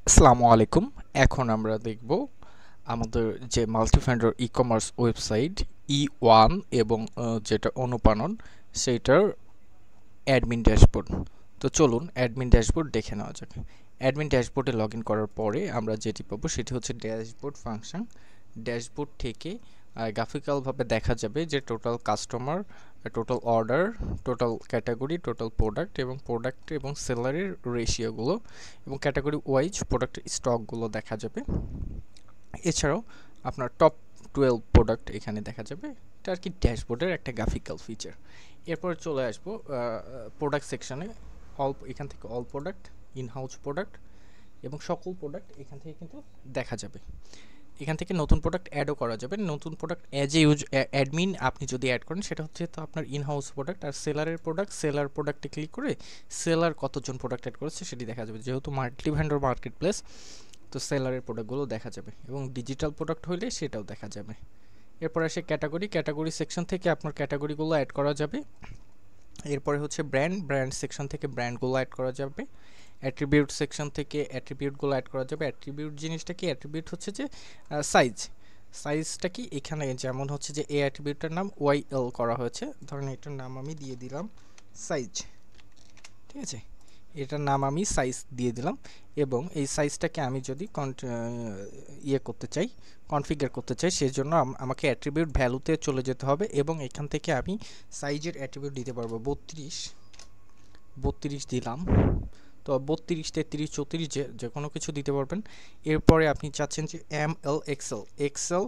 আসসালামু আলাইকুম। এখন আমরা দেখব আমাদের যে মাল্টি ভেন্ডর ই-কমার্স ওয়েবসাইট ই1 এবং যেটা অনুপানন সেইটার অ্যাডমিন ড্যাশবোর্ড। তো চলুন অ্যাডমিন ড্যাশবোর্ড দেখে নেওয়া যাক। অ্যাডমিন ড্যাশবোর্ডে লগ ইন করার পরে আমরা যেটি পাবো সেটি হচ্ছে ড্যাশবোর্ড ফাংশন। ড্যাশবোর্ড থেকে গ্রাফিক্যালভাবে দেখা যাবে যে total customer, total order, total category, total product এবং প্রোডাক্ট এবং সেলারের রেশিওগুলো এবং ক্যাটাগরি ওয়াইজ প্রোডাক্টের স্টকগুলো দেখা যাবে। এছাড়াও আপনার টপ 12 প্রোডাক্ট এখানে দেখা যাবে। এটা আর কি ড্যাশবোর্ডের একটা গ্রাফিক্যাল ফিচার। এরপর চলে আসবো প্রোডাক্ট সেকশনে। এখান থেকে all product, in house product এবং সকল প্রোডাক্ট এখান থেকে কিন্তু দেখা যাবে। এখান থেকে নতুন প্রোডাক্ট অ্যাডও করা যাবে। নতুন প্রোডাক্ট অ্যাজ এ অ্যাডমিন আপনি যদি অ্যাড করেন সেটা হচ্ছে তো আপনার ইন হাউস প্রোডাক্ট। আর সেলারের প্রোডাক্ট, সেলার প্রোডাক্টে ক্লিক করে সেলার কতজন প্রোডাক্ট অ্যাড করেছে সেটি দেখা যাবে। যেহেতু মাল্টি ভেন্ডর মার্কেট প্লেস, তো সেলারের প্রোডাক্টগুলো দেখা যাবে এবং ডিজিটাল প্রোডাক্ট হলে সেটাও দেখা যাবে। এরপর আসে ক্যাটাগরি। ক্যাটাগরি সেকশন থেকে আপনার ক্যাটাগরিগুলো অ্যাড করা যাবে। এরপরে হচ্ছে ব্র্যান্ড সেকশন থেকে ব্র্যান্ডগুলো অ্যাড করা যাবে। অ্যাট্রিবিউট সেকশন থেকে অ্যাট্রিবিউটগুলো অ্যাড করা যাবে। অ্যাট্রিবিউট জিনিসটা কি? অ্যাট্রিবিউট হচ্ছে যে সাইজটা কি, এখানে যেমন হচ্ছে যে এই অ্যাট্রিবিউটটার নাম ওয়াইএল করা হয়েছে, ধরেন এটার নাম আমি দিয়ে দিলাম সাইজ। ঠিক আছে, এটার নাম আমি সাইজ দিয়ে দিলাম এবং এই সাইজটাকে আমি যদি করতে চাই, কনফিগার করতে চাই, সেই জন্য আমাকে অ্যাট্রিবিউট ভ্যালুতে চলে যেতে হবে এবং এখান থেকে আমি সাইজের অ্যাট্রিবিউট দিতে পারবো। 32 দিলাম, তো 32, 33, 34 যে কোনো কিছু দিতে পারবেন। এরপরে আপনি চাচ্ছেন যে ML এক্সেল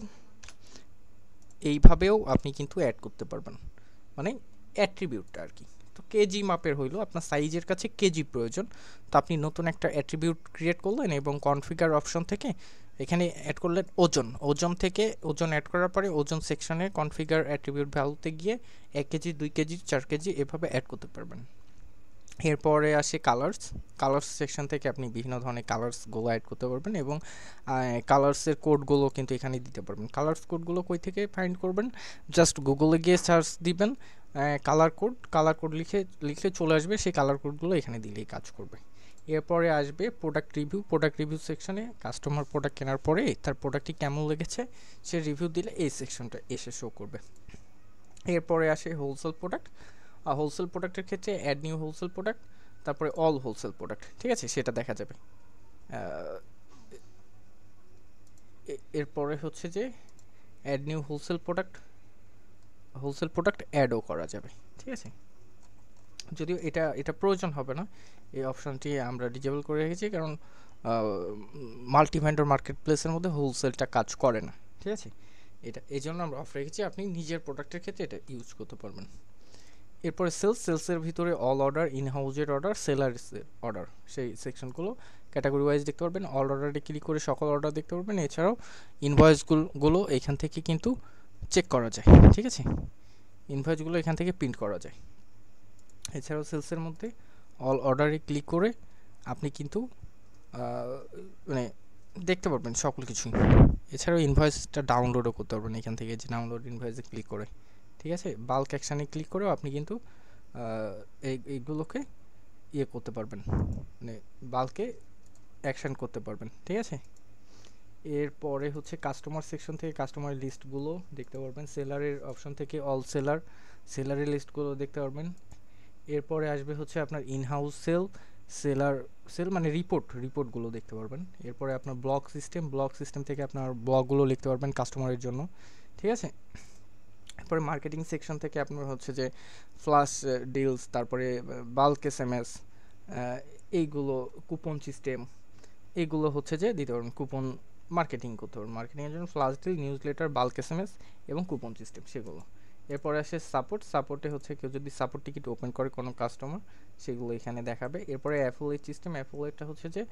এইভাবেও আপনি কিন্তু অ্যাড করতে পারবেন, মানে অ্যাট্রিবিউটটা আর কি। তো কেজি মাপের হইলো, আপনার সাইজের কাছে কেজি প্রয়োজন, তো আপনি নতুন একটা অ্যাট্রিবিউট ক্রিয়েট করলেন এবং কনফিগার অপশন থেকে এখানে অ্যাড করলেন ওজন থেকে ওজন অ্যাড করার পরে ওজন সেকশনে কনফিগার অ্যাট্রিবিউট ভ্যালুতে গিয়ে 1 কেজি, 2 কেজি, 4 কেজি এভাবে অ্যাড করতে পারবেন। এরপরে আসে কালার্স সেকশন থেকে আপনি বিভিন্ন ধরনের কালার্সগুলো অ্যাড করতে পারবেন এবং কালার্সের কোডগুলো কিন্তু এখানে দিতে পারবেন। কালার্স কোডগুলো কই থেকে ফাইন্ড করবেন? জাস্ট গুগলে গিয়ে সার্চ দিবেন কালার কোড লিখলে চলে আসবে, সেই কালার কোডগুলো এখানে দিলেই কাজ করবে। এরপরে আসবে প্রোডাক্ট রিভিউ সেকশনে কাস্টমার প্রোডাক্ট কেনার পরে তার প্রোডাক্টটি কেমন লেগেছে সে রিভিউ দিলে এই সেকশনটা এসে শো করবে। এরপরে আসে হোলসেল প্রোডাক্টের ক্ষেত্রে অ্যাড নিউ হোলসেল প্রোডাক্ট, তারপরে অল হোলসেল প্রোডাক্ট, ঠিক আছে, সেটা দেখা যাবে। এরপরে হচ্ছে যে অ্যাড নিউ হোলসেল প্রোডাক্ট অ্যাডও করা যাবে, ঠিক আছে। যদিও এটা প্রয়োজন হবে না, এই অপশনটি আমরা ডিজেবল করে রেখেছি, কারণ মাল্টি ভেন্ডর মার্কেট প্লেসের মধ্যে হোলসেলটা কাজ করে না, ঠিক আছে। এটা এই জন্য আমরা অফ রেখেছি, আপনি নিজের প্রোডাক্টের ক্ষেত্রে এটা ইউজ করতে পারবেন। এরপরে সেলসের ভিতরে অল অর্ডার, ইন হাউজের অর্ডার, সেলার্সের অর্ডার, সেই সেকশনগুলো ক্যাটাগরি ওয়াইজ দেখতে পারবেন। অল অর্ডারে ক্লিক করে সকল অর্ডার দেখতে পারবেন। এছাড়াও ইনভয়েসগুলো এখান থেকে কিন্তু চেক করা যায়, ঠিক আছে, ইনভয়েসগুলো এখান থেকে প্রিন্ট করা যায়। এছাড়াও সেলসের মধ্যে অল অর্ডারে ক্লিক করে আপনি কিন্তু মানে দেখতে পারবেন সকল কিছুই। এছাড়াও ইনভয়েসটা ডাউনলোডও করতে পারবেন এখান থেকে, যে ডাউনলোড ইনভয়েসে ক্লিক করে, ঠিক আছে। বাল্ক অ্যাকশানে ক্লিক করেও আপনি কিন্তু এইগুলোকে করতে পারবেন, মানে বাল্কে অ্যাকশান করতে পারবেন, ঠিক আছে। এরপরে হচ্ছে কাস্টমার সেকশন থেকে কাস্টমার লিস্টগুলো দেখতে পারবেন। সেলারের অপশন থেকে অল সেলারের লিস্টগুলো দেখতে পারবেন। এরপরে আসবে হচ্ছে আপনার ইনহাউস সেল মানে রিপোর্টগুলো দেখতে পারবেন। এরপরে আপনার ব্লক সিস্টেম থেকে আপনার ব্লগগুলো লিখতে পারবেন কাস্টমারের জন্য, ঠিক আছে। তারপরে মার্কেটিং সেকশন থেকে আপনার হচ্ছে যে ফ্ল্যাশ ডিলস, তারপরে বাল্ক SMS, এইগুলো কুপন সিস্টেম, এইগুলো হচ্ছে যে দিতে পারবেন। কুপন মার্কেটিং করতে পারবেন, মার্কেটিংয়ের জন্য flash deal, newsletter, bulk SMS এবং কুপন সিস্টেম, সেগুলো। এরপরে আসে সাপোর্টে হচ্ছে কেউ যদি সাপোর্ট টিকিট ওপেন করে কোনো কাস্টমার, সেগুলো এখানে দেখাবে। এরপরে অ্যাফিলিয়েটটা হচ্ছে যে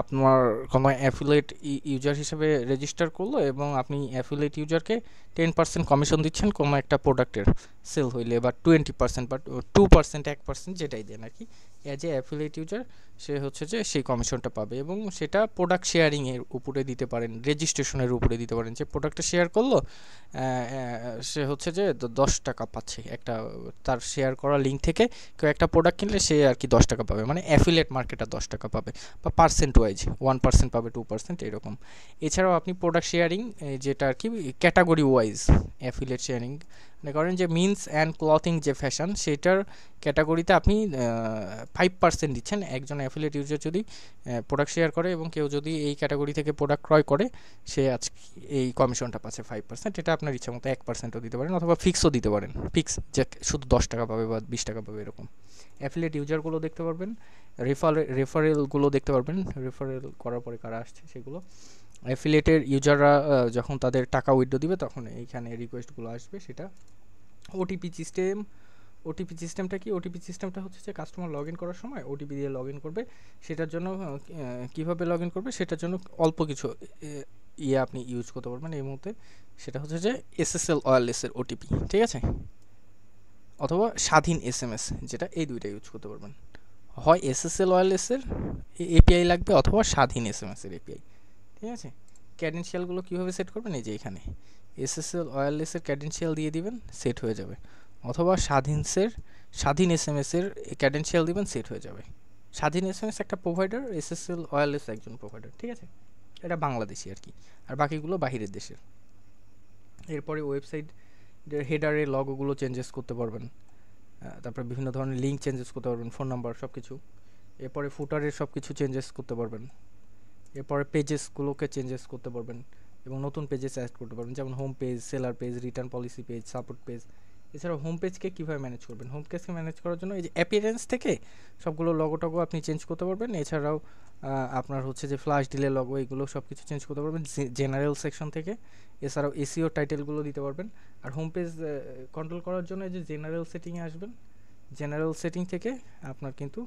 আপনার কোনো অ্যাফিলিয়েট ইউজার হিসেবে রেজিস্টার করলো এবং আপনি অ্যাফিলিয়েট ইউজারকে 10% কমিশন দিচ্ছেন কোনো একটা প্রোডাক্টের সেল হইলে, বা 20% বা 2%, 1% যেটাই দেন আর কি, অ্যাজ এ অ্যাফিলিয়েট ইউজার সে হচ্ছে যে সেই কমিশনটা পাবে, এবং সেটা প্রোডাক্ট শেয়ারিং এর উপরে দিতে পারেন, রেজিস্ট্রেশনের উপরে দিতে পারেন। যে প্রোডাক্টটা শেয়ার করলো সে হচ্ছে যে 10 টাকা পাচ্ছে, একটা তার শেয়ার করা লিঙ্ক থেকে কেউ একটা প্রোডাক্ট কিনলে সে আর কি 10 টাকা পাবে, মানে অ্যাফিলিয়েট মার্কেটটা 10 টাকা পাবে, বা পার্সেন্ট ওয়াইজ 1% পাবে, 2% এরকম। এছাড়াও আপনি প্রোডাক্ট শেয়ারিং যেটা আর কি ক্যাটাগরি ওয়াইজ অ্যাফিলিয়েট শেয়ারিং, মনে করেন যে মিন্স অ্যান্ড ক্লথিং যে ফ্যাশন, সেটার ক্যাটাগরিতে আপনি 5% দিচ্ছেন। একজন অ্যাফিলিয়েট ইউজার যদি প্রোডাক্ট শেয়ার করে এবং কেউ যদি এই ক্যাটাগরি থেকে প্রোডাক্ট ক্রয় করে, সে আজকে এই কমিশনটা পাচ্ছে 5%। এটা আপনার ইচ্ছা মতো 1%ও দিতে পারেন, অথবা ফিক্সও দিতে পারেন, ফিক্স যে শুধু 10 টাকা পাবে বা 20 টাকা পাবে এরকম। অ্যাফিলিয়েট ইউজারগুলো দেখতে পারবেন, রেফারেলগুলো দেখতে পারবেন, রেফারেল করার পরে কারা আসছে সেগুলো। অ্যাফিলিয়েটের ইউজাররা যখন তাদের টাকা উইথড্র দিবে তখন এইখানে রিকোয়েস্টগুলো আসবে। সেটা ওটিপি সিস্টেম। ওটিপি সিস্টেমটা কি? ওটিপি সিস্টেমটা হচ্ছে যে কাস্টমার লগ ইন করার সময় ওটিপি দিয়ে লগ ইন করবে। সেটার জন্য কীভাবে লগ ইন করবে সেটার জন্য অল্প কিছু আপনি ইউজ করতে পারবেন এই মুহূর্তে। সেটা হচ্ছে যে এসএসএল ওয়্যারলেসের ওটিপি, ঠিক আছে, অথবা স্বাধীন এসএমএস, যেটা এই দুইটা ইউজ করতে পারবেন। হয় এসএসএল ওয়্যারলেসের এপিআই লাগবে, অথবা স্বাধীন এসএমএসের এপিআই, ঠিক আছে। ক্যাডেন্সিয়ালগুলো কীভাবে সেট করবেন? এই যে এখানে এসএসএল ওয়্যারলেসের ক্যাডেন্সিয়াল দিয়ে দিবেন, সেট হয়ে যাবে। অথবা স্বাধীন এসএমএসের ক্যাডেন্সিয়াল দিবেন, সেট হয়ে যাবে। স্বাধীন এসএমএস একটা প্রোভাইডার, এসএসএল ওয়্যারলেস একজন প্রোভাইডার, ঠিক আছে। এটা বাংলাদেশি আর কি, আর বাকিগুলো বাহিরের দেশের। এরপরে ওয়েবসাইট হেডারে লগোগুলো চেঞ্জেস করতে পারবেন, তারপরে বিভিন্ন ধরনের লিঙ্ক চেঞ্জেস করতে পারবেন, ফোন নাম্বার সব কিছু। এরপরে ফুটারের সব কিছু চেঞ্জেস করতে পারবেন। এরপরে পেজেসগুলোকে চেঞ্জেস করতে পারবেন এবং নতুন পেজেস অ্যাড করতে পারবেন, যেমন home page, seller page, return policy page, support page. এছাড়াও হোম পেজকে কীভাবে ম্যানেজ করবেন? হোম পেজকে ম্যানেজ করার জন্য এই যে অ্যাপিয়ারেন্স থেকে সবগুলো লগোটাগো আপনি চেঞ্জ করতে পারবেন। এছাড়াও আপনার হচ্ছে যে ফ্ল্যাশ ডিলে লগো, এগুলো সব কিছু চেঞ্জ করতে পারবেন জেনারেল সেকশন থেকে। এছাড়াও এসইও টাইটেলগুলো দিতে পারবেন। আর হোম পেজ কন্ট্রোল করার জন্য এই যে জেনারেল সেটিংয়ে আসবেন, জেনারেল সেটিং থেকে আপনার কিন্তু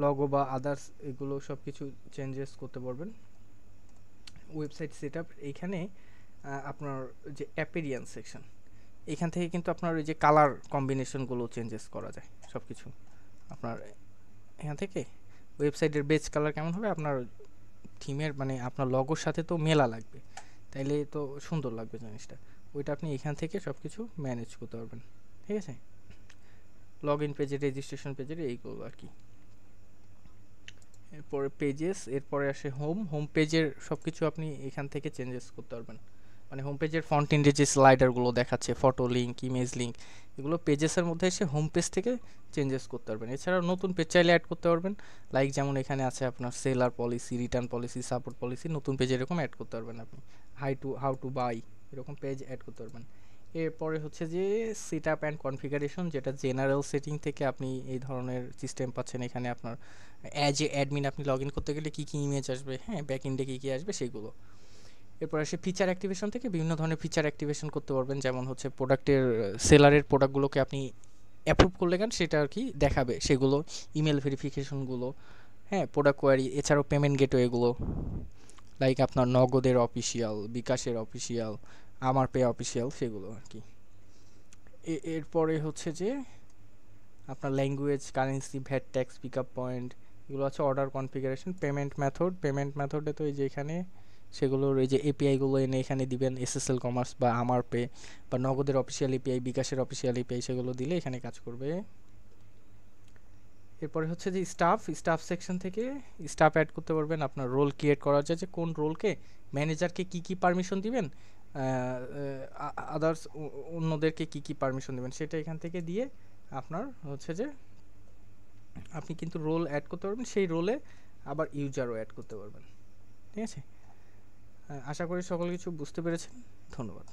লগো বা আদার্স এগুলো সব কিছু চেঞ্জেস করতে পারবেন। ওয়েবসাইট সেটআপ, এইখানে আপনার যে অ্যাপিয়ারেন্স সেকশন, এখান থেকে কিন্তু আপনার ওই যে কালার কম্বিনেশনগুলো চেঞ্জেস করা যায় সব কিছু। আপনার এখান থেকে ওয়েবসাইটের বেজ কালার কেমন হবে, আপনার থিমের মানে আপনার লগোর সাথে তো মেলা লাগবে, তাইলে তো সুন্দর লাগবে জিনিসটা। ওইটা আপনি এখান থেকে সব কিছু ম্যানেজ করতে পারবেন, ঠিক আছে। লগ ইন পেজে, রেজিস্ট্রেশন পেজের এইগুলো আর কি। এরপরে পেজেস, এরপরে আসে হোম পেজের সব কিছু আপনি এখান থেকে চেঞ্জেস করতে পারবেন। মানে হোম পেজের ফন্ট এন্ডে যে স্লাইডারগুলো দেখাচ্ছে, ফটো লিঙ্ক, ইমেজ লিঙ্ক, এগুলো পেজেসের মধ্যে এসে হোম পেজ থেকে চেঞ্জেস করতে পারবেন। এছাড়াও নতুন পেজ চাইলে অ্যাড করতে পারবেন, লাইক যেমন এখানে আছে আপনার seller policy, return policy, support policy, নতুন পেজ এরকম অ্যাড করতে পারবেন আপনি। হাউ টু বাই এরকম পেজ অ্যাড করতে পারবেন। এরপরে হচ্ছে যে সেট আপ অ্যান্ড কনফিগারেশন, যেটা জেনারেল সেটিং থেকে আপনি এই ধরনের সিস্টেম পাচ্ছেন। এখানে আপনার অ্যাজ এ অ্যাডমিন আপনি লগ ইন করতে গেলে কী কী ইমেজ আসবে, হ্যাঁ, ব্যাক এন্ডে কী কী আসবে সেগুলো। এরপর আসে ফিচার অ্যাক্টিভেশন থেকে বিভিন্ন ধরনের ফিচার অ্যাক্টিভেশন করতে পারবেন, যেমন হচ্ছে প্রোডাক্টের সেলারের প্রোডাক্টগুলোকে আপনি অ্যাপ্রুভ করলে কেন সেটা আর কি দেখাবে, সেগুলো ইমেল ভেরিফিকেশনগুলো, হ্যাঁ, প্রোডাক্ট কোয়ারি। এছাড়াও পেমেন্ট গেটওয়েগুলো, লাইক আপনার নগদের অফিসিয়াল, বিকাশের অফিসিয়াল, আমার পে অফিসিয়াল, সেগুলো আর কি। এরপরে হচ্ছে যে আপনার language, currency, VAT tax, pick up point, এগুলো আছে। অর্ডার কনফিগারেশন, পেমেন্ট মেথডে তো এই যে এখানে সেগুলোর এই যে এপিআইগুলো এনে এখানে দিবেন, এসএসএল কমার্স বা আমার পে বা নগদের অফিসিয়াল এপিআই, বিকাশের অফিসিয়াল এপিআই, সেগুলো দিলে এখানে কাজ করবে। এরপরে হচ্ছে যে স্টাফ সেকশন থেকে স্টাফ অ্যাড করতে পারবেন। আপনার রোল ক্রিয়েট করা যায়, যে কোন রোলকে ম্যানেজারকে কি কি পারমিশন দিবেন, আদার্স অন্যদেরকে কি কি পারমিশন দিবেন, সেটা এখান থেকে দিয়ে আপনার হচ্ছে যে আপনি কিন্তু রোল অ্যাড করতে পারবেন, সেই রোলে আবার ইউজারও অ্যাড করতে পারবেন, ঠিক আছে। আশা করি সকল কিছু বুঝতে পেরেছেন। ধন্যবাদ।